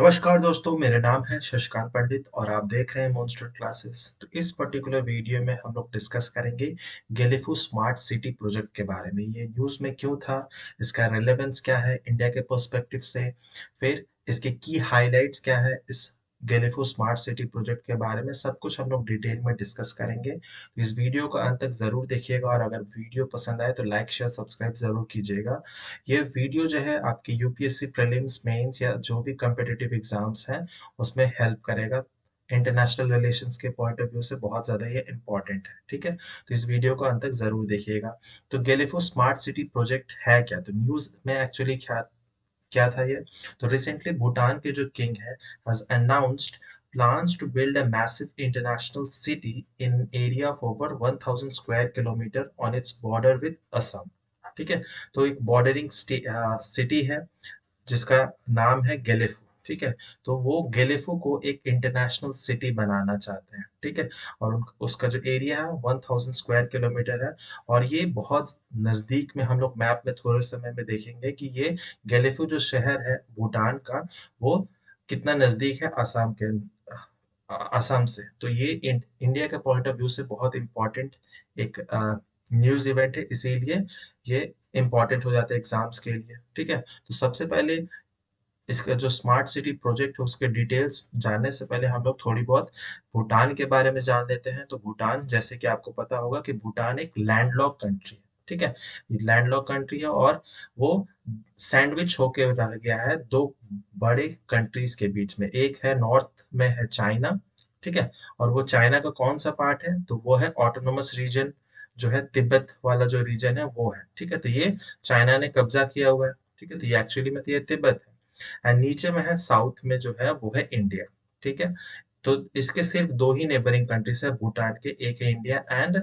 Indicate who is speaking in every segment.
Speaker 1: नमस्कार दोस्तों, मेरा नाम है शशिकांत पंडित और आप देख रहे हैं मॉन्स्टर क्लासेस। तो इस पर्टिकुलर वीडियो में हम लोग डिस्कस करेंगे गेलीफू स्मार्ट सिटी प्रोजेक्ट के बारे में। ये न्यूज़ में क्यों था, इसका रेलेवेंस क्या है इंडिया के पर्सपेक्टिव से, फिर इसके की हाइलाइट्स क्या है इस गेलीफू स्मार्ट सिटी प्रोजेक्ट के बारे में, सब कुछ हम लोग डिटेल में डिस्कस करेंगे। तो इस वीडियो को अंत तक ज़रूर देखिएगा और अगर वीडियो पसंद आए तो लाइक शेयर सब्सक्राइब ज़रूर कीजिएगा। ये वीडियो जो है आपकी यूपीएससी प्रीलिम्स मेंस या जो भी कॉम्पिटिटिव एग्जाम्स हैं उसमें हेल्प करेगा। इंटरनेशनल रिलेशंस के पॉइंट ऑफ व्यू से बहुत ज़्यादा ये इंपॉर्टेंट है, ठीक है। तो इस वीडियो को अंत तक ज़रूर देखिएगा। तो गेलीफो स्मार्ट सिटी प्रोजेक्ट है क्या, तो न्यूज़ में एक्चुअली क्या क्या था ये। तो रिसेंटली भूटान के जो किंग है has announced plans to build a massive international city in area of over 1000 square kilometer on its border with Assam। ठीक है। तो एक बॉर्डरिंग सिटी है जिसका नाम है गेलेफू, ठीक है। तो वो गेलेफू को एक इंटरनेशनल सिटी बनाना चाहते हैं, ठीक है। और उसका जो एरिया है 1000 स्क्वायर किलोमीटर है। और ये बहुत नज़दीक में, हम लोग मैप में थोड़े समय में देखेंगे कि ये गेलेफू जो शहर है भूटान का, वो कितना नज़दीक है असम से। तो ये इंडिया के पॉइंट ऑफ व्यू से बहुत इम्पोर्टेंट एक न्यूज़ इवेंट है, इसीलिए ये इम्पोर्टेंट हो जाता है एग्जाम्स के लिए, ठीक है। तो सबसे पहले इसका जो स्मार्ट सिटी प्रोजेक्ट है उसके डिटेल्स जानने से पहले हम लोग थोड़ी बहुत भूटान के बारे में जान लेते हैं। तो भूटान, जैसे कि आपको पता होगा कि भूटान एक लैंडलॉक कंट्री है, ठीक है। ये लैंडलॉक कंट्री है और वो सैंडविच होके रह गया है दो बड़े कंट्रीज के बीच में। एक है नॉर्थ में है चाइना, ठीक है। और वो चाइना का कौन सा पार्ट है, तो वो है ऑटोनोमस रीजन, जो है तिब्बत वाला जो रीजन है वो है, ठीक है। तो ये चाइना ने कब्जा किया हुआ है, ठीक है। तो ये एक्चुअली में तो ये तिब्बत है। एंड नीचे में है साउथ में जो है वो है इंडिया, ठीक है। तो इसके सिर्फ दो ही नेबरिंग कंट्रीज है भूटान के, एक है इंडिया एंड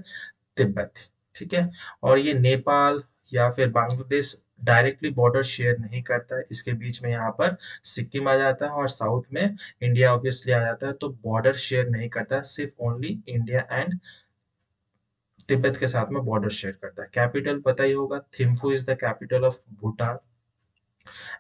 Speaker 1: तिब्बत, ठीक है। और ये नेपाल या फिर बांग्लादेश डायरेक्टली बॉर्डर शेयर नहीं करता है, इसके बीच में यहाँ पर सिक्किम आ जाता है और साउथ में इंडिया ऑब्वियसली आ जाता है। तो बॉर्डर शेयर नहीं करता है, सिर्फ ओनली इंडिया एंड तिब्बत के साथ में बॉर्डर शेयर करता है। कैपिटल पता ही होगा, Thimphu is the capital of Bhutan.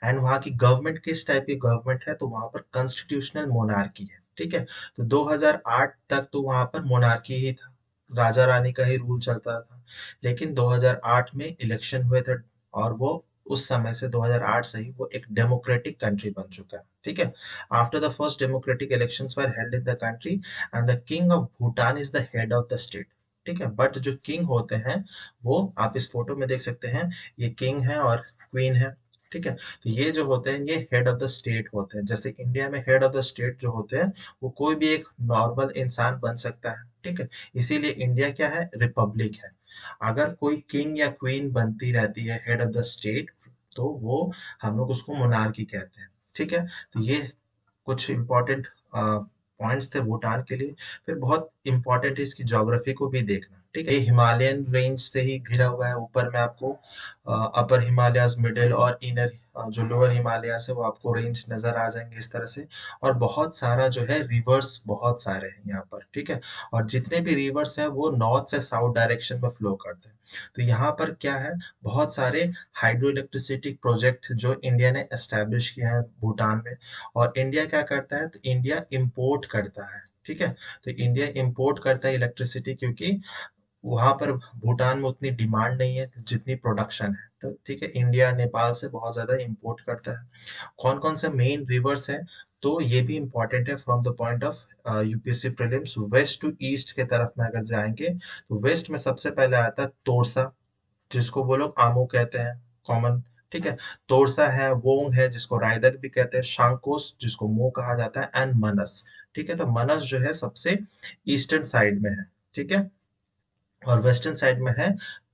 Speaker 1: And वहाँ की गवर्नमेंट किस टाइप की गवर्नमेंट है, तो वहाँ पर कॉन्स्टिट्यूशनल मोनार्की है, ठीक है। तो 2008 तक तो वहाँ पर मोनार्की ही था, राजा रानी का ही रूल चलता था। लेकिन 2008 में इलेक्शन हुए थे और वो उस समय से 2008 से ही वो एक डेमोक्रेटिक कंट्री बन चुका है, ठीक है। After the first democratic elections were held in the country and the king of Bhutan is the head of the state, ठीक है। बट जो किंग होते हैं वो आप इस फोटो में देख सकते हैं, ये किंग है और क्वीन है, ठीक है। तो ये जो होते हैं ये हेड ऑफ द स्टेट होते हैं। जैसे इंडिया में हेड ऑफ द स्टेट जो होते हैं वो कोई भी एक नॉर्मल इंसान बन सकता है, ठीक है। इसीलिए इंडिया क्या है, रिपब्लिक है। अगर कोई किंग या क्वीन बनती रहती है हेड ऑफ द स्टेट, तो वो हम लोग उसको मोनार्की कहते हैं, ठीक है। तो ये कुछ इम्पोर्टेंट पॉइंट्स थे भूटान के लिए। फिर बहुत इम्पोर्टेंट है इसकी ज्योग्राफी को भी देखना, ठीक है। ये हिमालयन रेंज से ही घिरा हुआ है। ऊपर में आपको अपर हिमालयाज, मिडिल और इनर जो लोअर हिमालयाज है वो आपको रेंज नजर आ जाएंगे इस तरह से। और बहुत सारा जो है रिवर्स बहुत सारे हैं यहाँ पर, ठीक है। और जितने भी रिवर्स हैं वो नॉर्थ से साउथ डायरेक्शन में फ्लो करते हैं। तो यहाँ पर क्या है, बहुत सारे हाइड्रो इलेक्ट्रिसिटी प्रोजेक्ट जो इंडिया ने एस्टेब्लिश किया है भूटान में। और इंडिया क्या करता है, तो इंडिया इंपोर्ट करता है, ठीक है। तो इंडिया इंपोर्ट करता है इलेक्ट्रिसिटी, क्योंकि वहां पर भूटान में उतनी डिमांड नहीं है जितनी प्रोडक्शन है, तो ठीक है। इंडिया नेपाल से बहुत ज्यादा इंपोर्ट करता है। कौन कौन से मेन रिवर्स है, तो ये भी इंपॉर्टेंट है from the point of UPSC prelims. West to east के तरफ में अगर जाएंगे तो वेस्ट में सबसे पहले आता है तोरसा, जिसको वो लोग आमो कहते हैं कॉमन, ठीक है। तोरसा है, वोंग है जिसको रायदक भी कहते हैं, शांकोस जिसको मो कहा जाता है, एंड मनस, ठीक है। तो मनस जो है सबसे ईस्टर्न साइड में है, ठीक है। और वेस्टर्न साइड में है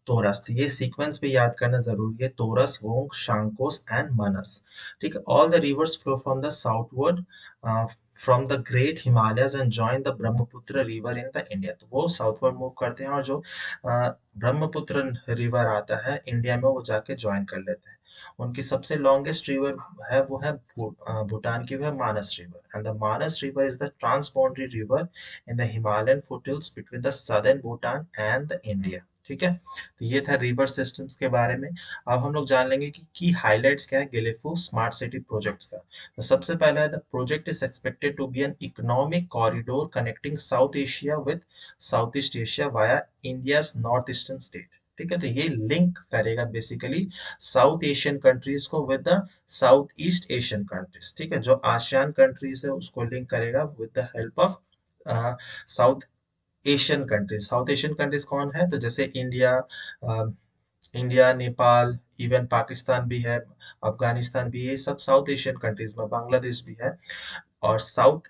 Speaker 1: तोरस। तो ये सीक्वेंस भी याद करना जरूरी है, तोरस, वोंग, शांकोस एंड मनस, ठीक है। All the reverse flow from the southward from the great Himalayas and join the Brahmaputra river in the India. तो वो साउथवर्ड मूव करते हैं और जो ब्रह्मपुत्र रिवर आता है इंडिया में वो जाके ज्वाइन कर लेते हैं। उनकी सबसे लॉन्गेस्ट रिवर है वो है भूटान की, वो है Manas river. And the Manas river is the transboundary river in the Himalayan foothills between the southern Bhutan and the India, ठीक है, तो ये था रिवर सिस्टम्स के बारे में। अब हम लोग जान लेंगे कि की हाइलाइट्स क्या है गेलेफो स्मार्ट सिटी प्रोजेक्ट्स का। तो सबसे पहला है the project is expected to be an economic corridor connecting South Asia with South East Asia via India's north eastern state. ठीक है, तो ये लिंक करेगा बेसिकली साउथ एशियन कंट्रीज को with the South East Asian countries. ठीक है, जो ASEAN countries है उसको लिंक करेगा with the help of South Asian countries. South Asian countries कौन है, तो जैसे India, India, Nepal, even Pakistan भी है, अफगानिस्तान भी, ये सब साउथ एशियन कंट्रीज में, बांग्लादेश भी है। और साउथ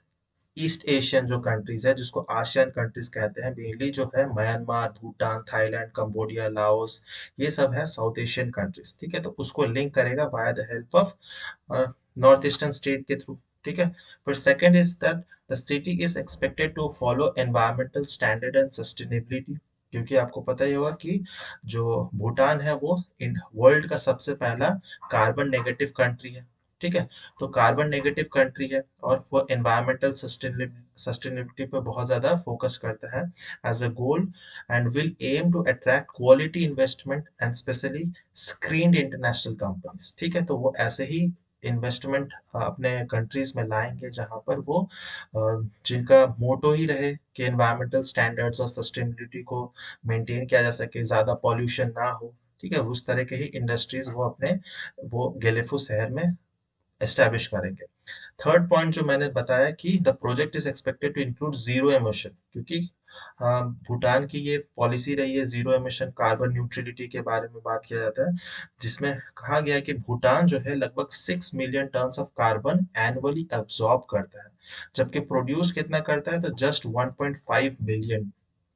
Speaker 1: ईस्ट एशियन जो कंट्रीज है जिसको आसियान कंट्रीज कहते हैं, मेनली जो है Myanmar, Bhutan, Thailand, Cambodia, Laos, ये सब है साउथ एशियन कंट्रीज। ठीक है, तो उसको लिंक करेगा by the help of north eastern state के थ्रू। ठीक है, फिर second is that the city is expected to follow environmental standard and sustainability. क्योंकि आपको पता ही होगा कि जो भूटान है वो इन वर्ल्ड का सबसे पहला कार्बन नेगेटिव कंट्री है। ठीक है, तो कार्बन नेगेटिव कंट्री है और वो एनवायरमेंटल सस्टेनेबिलिटी पे बहुत ज़्यादा फोकस करता है as a goal, and will aim to attract quality investment and specially screened international companies. ठीक है, तो वो ऐसे ही इन्वेस्टमेंट अपने कंट्रीज में लाएंगे जहां पर वो जिनका मोटो ही रहे कि एनवायरमेंटल स्टैंडर्ड्स और सस्टेनेबिलिटी को मेंटेन किया जा सके, ज़्यादा पॉल्यूशन ना हो। ठीक है, उस तरह के ही इंडस्ट्रीज वो अपने वो गेलेफू शहर में एस्टैब्लिश करेंगे। थर्ड पॉइंट जो मैंने बताया कि the project is expected to include zero emission, क्योंकि भूटान की ये पॉलिसी रही है जीरो एमिशन कार्बन न्यूट्रलिटी के बारे में बात किया जाता है, जिसमें कहा गया है कि भूटान जो है लगभग 6 million tons of carbon annually absorb करता है, जबकि प्रोड्यूस कितना करता है, तो जस्ट 1.5 मिलियन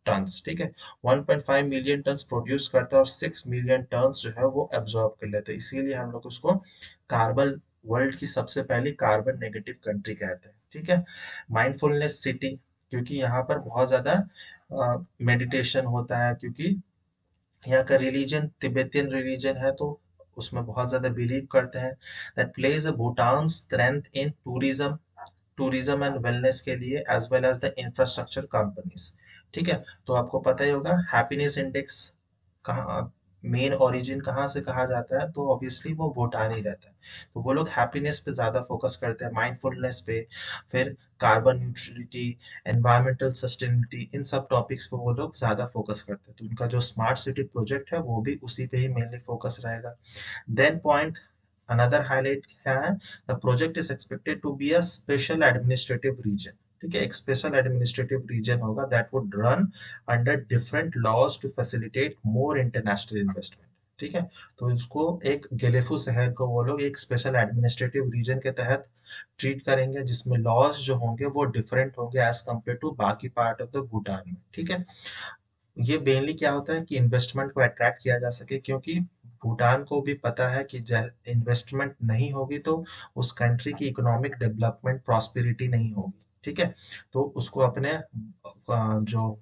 Speaker 1: टन्स। ठीक है, 1.5 मिलियन टन्स प्रोड्यूस करता है और 6 मिलियन टन्स जो है वो एब्जॉर्ब कर लेते हैं, इसीलिए हम लोग उसको कार्बन वर्ल्ड की सबसे पहली कार्बन नेगेटिव कंट्री कहते हैं। ठीक है, माइंडफुलनेस सिटी, क्योंकि यहाँ पर बहुत ज्यादा मेडिटेशन होता है, क्योंकि यहाँ का रिलीजन तिब्बतियन रिलीजन है, तो उसमें बहुत ज्यादा बिलीव करते हैं। That plays Bhutan strength in tourism, tourism and wellness के लिए as well as the infrastructure companies. ठीक है, तो आपको पता ही होगा हैप्पीनेस इंडेक्स कहाँ, मेन ओरिजिन कहाँ से कहा जाता है, तो ऑब्वियसली वो भूटान ही रहता है। तो वो लोग हैप्पीनेस पे ज़्यादा फोकस करते हैं, माइंडफुलनेस पे, फिर कार्बन न्यूट्रलिटी, एनवायरमेंटल सस्टेनेबिलिटी, इन सब टॉपिक्स पे वो लोग ज़्यादा फोकस करते हैं। तो उनका जो स्मार्ट सिटी प्रोजेक्ट है वो भी उसी पे ही मेनली फोकस रहेगा। देन पॉइंट अनदर हाईलाइट क्या है, the project is expected to be a special administrative region. ठीक है, एक स्पेशल एडमिनिस्ट्रेटिव रीजन होगा that would run under different laws to facilitate more international investment. ठीक है, तो इसको एक गेलेफू शहर को वो लोग एक स्पेशल एडमिनिस्ट्रेटिव रीजन के तहत ट्रीट करेंगे, जिसमें लॉज जो होंगे वो डिफरेंट होंगे एज कम्पेयर टू बाकी पार्ट ऑफ द भूटान में। ठीक है, ये मेनली क्या होता है कि इन्वेस्टमेंट को अट्रैक्ट किया जा सके, क्योंकि भूटान को भी पता है कि इन्वेस्टमेंट नहीं होगी तो उस कंट्री की इकोनॉमिक डेवलपमेंट प्रॉस्पेरिटी नहीं होगी। ठीक है, तो उसको अपने जो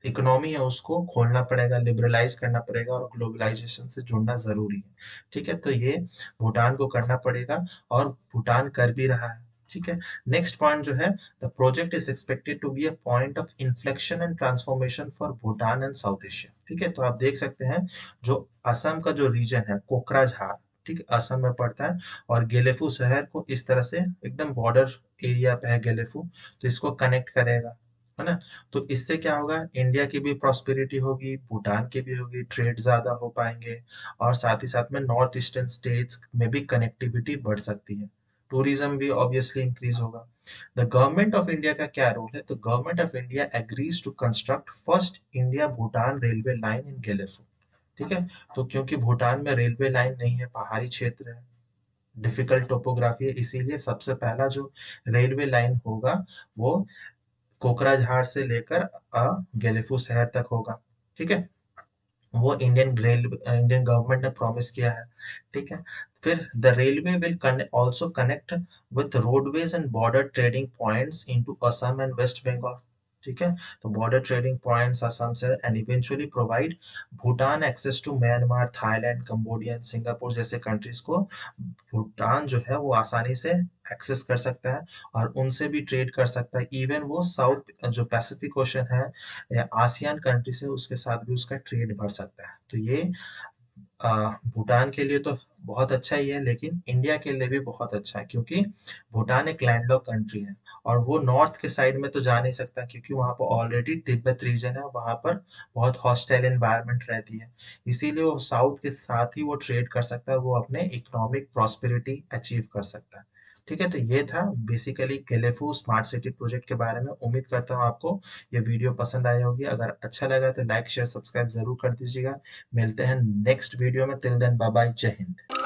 Speaker 1: इकोनॉमी है उसको खोलना पड़ेगा, लिबरलाइज करना पड़ेगा और ग्लोबलाइजेशन से जुड़ना जरूरी है। ठीक है, तो ये भूटान को करना पड़ेगा और भूटान कर भी रहा है। ठीक है, नेक्स्ट पॉइंट जो है, the project is expected to be a point of inflection and transformation for Bhutan and South Asia. ठीक है, तो आप देख सकते हैं जो असम का जो रीजन है कोकराझार, ठीक है, असम में पड़ता है, और गेलेफू शहर को इस तरह से एकदम बॉर्डर एरिया पे है गेलेफू, तो इसको कनेक्ट करेगा, है ना। तो इससे क्या होगा, इंडिया की भी प्रॉस्पेरिटी होगी, भूटान की भी होगी, ट्रेड ज्यादा हो पाएंगे, और साथ ही साथ में नॉर्थ ईस्टर्न स्टेट्स में भी कनेक्टिविटी बढ़ सकती है, टूरिज्म भी ऑब्वियसली इंक्रीज होगा। द गवर्नमेंट ऑफ इंडिया का क्या रोल है, तो government of India agrees to construct first India Bhutan railway line in Gelephu. ठीक है, तो क्योंकि भूटान में रेलवे लाइन नहीं है, पहाड़ी क्षेत्र है, डिफिकल्ट टोपोग्राफी है, इसीलिए सबसे पहला जो रेलवे लाइन होगा वो कोकराझार से लेकर गेलेफू शहर तक होगा। ठीक है, वो इंडियन गवर्नमेंट ने प्रॉमिस किया है। ठीक है, फिर the railway will also connect with roadways and border trading points into Assam and West Bengal. ठीक है। तो बॉर्डर ट्रेडिंग पॉइंट्स असम से and eventually provide Bhutan access to Myanmar, Thailand, Cambodia, Singapore जैसे कंट्रीज को भूटान जो है वो आसानी से एक्सेस कर सकता है और उनसे भी ट्रेड कर सकता है। इवन वो साउथ जो पैसिफिक ओशन है आसियान कंट्री से उसके साथ भी उसका ट्रेड बढ़ सकता है। तो ये भूटान के लिए तो बहुत अच्छा ही है, लेकिन इंडिया के लिए भी बहुत अच्छा है, क्योंकि भूटान एक लैंडलॉक कंट्री है और वो नॉर्थ के साइड में तो जा नहीं सकता, क्योंकि वहां पर ऑलरेडी तिब्बत रीजन है, वहां पर बहुत हॉस्टाइल एनवायरनमेंट रहती है। इसीलिए वो साउथ के साथ ही वो ट्रेड कर सकता है, वो अपने इकोनॉमिक प्रॉस्पेरिटी अचीव कर सकता है। ठीक है, तो ये था basically Gelephu smart city project के बारे में। उम्मीद करता हूँ आपको ये वीडियो पसंद आई होगी। अगर अच्छा लगा तो लाइक शेयर सब्सक्राइब जरूर कर दीजिएगा। मिलते हैं नेक्स्ट वीडियो में। टिल देन बाय बाय, जय हिंद।